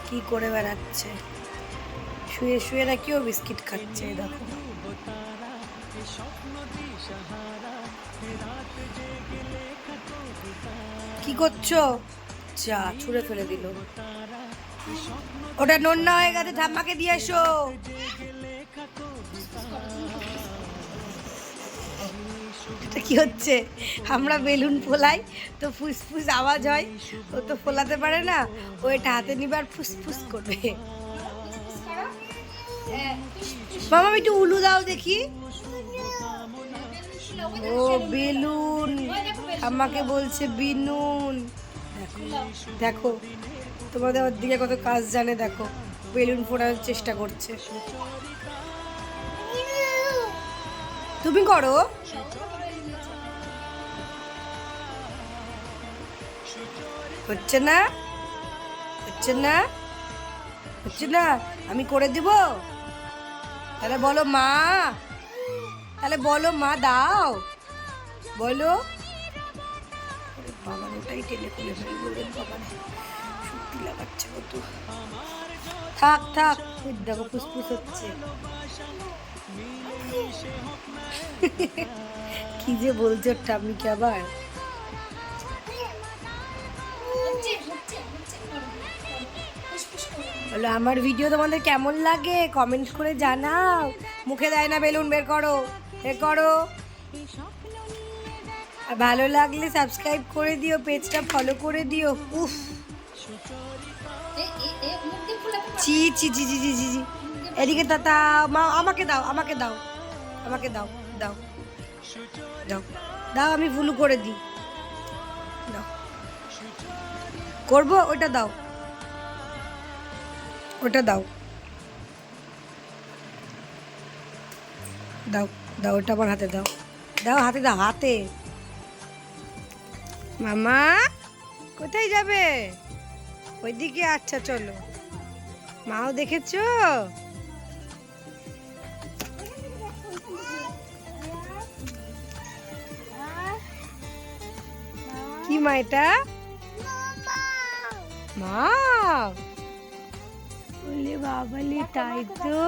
কি করে বেড়াচ্ছে, শুয়ে শুয়ে নাকি ও বিস্কিট খাচ্ছে। দেখো কি করছো? যা ছুঁড়ে ফেলে দিল। ওটা নোংরা হয়ে গেছে, ঠাম্মাকে দিয়ে এসো। এটা কি হচ্ছে? আমরা বেলুন ফোলাই তো ফুসফুস আওয়াজ হয়, ও তো ফোলাতে পারে না, ও এটা হাতে নিবে আর ফুসফুস করবে। মামা একটু উলু দাও দেখি। ও বেলুন, আমাকে বলছে বিনুন। দেখো দেখো, তোমাদের ওর দিকে কত কাজ জানে। দেখো বেলুন ফোড়ানোর চেষ্টা করছে। তুমি করো। হচ্ছে না, হচ্ছে না, হচ্ছে না। আমি করে দিব। তাহলে বলো মা, তাহলে বলো মা দাও, বলো। বাবা ওটাই টেনে খুলে ফেলবো। বাবা সত্যি লাগাচ্ছে কত। থাক থাক, দেখো ফুসফুস হচ্ছে। কি যে বলছো ঠাম্মিকে আবার। বলো আমার ভিডিও তোমাদের কেমন লাগে কমেন্ট করে জানাও। মুখে দেয় না বেলুন, বের করো, বের করো। আর ভালো লাগলে সাবস্ক্রাইব করে দিও, পেজটা ফলো করে দিও। উফ, চি চি চি চি চি চি। এদিকে তাতা মা, আমাকে দাও, আমাকে দাও, আমাকে দাও, দাও দাও দাও, আমি ভুলু করে দিই। দাও, করবো, ওটা দাও, ওটা দাও, দাও দাও, ওটা আমার হাতে দাও, দাও হাতে দাও, হাতে। মামা কোথায় যাবে? ওইদিকে, আচ্ছা চলো। মাও দেখেছো? কি মা এটা? মা বলে বাবালি, তাই তো।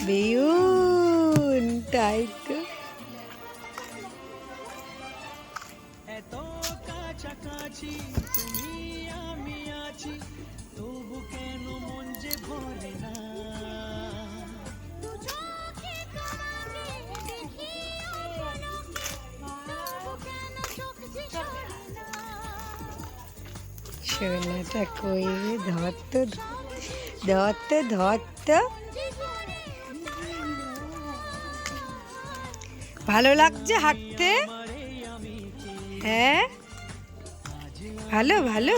বেয়ুন, তাই তো। এত কাছাকাছি তুমি আমি আছি, তবু কেন মন যে ভরে না। সোনাটা কই রে, ধরতো ধরতো ধরতো। ভালো লাগছে হাঁটতে? হ্যাঁ ভালো ভালো।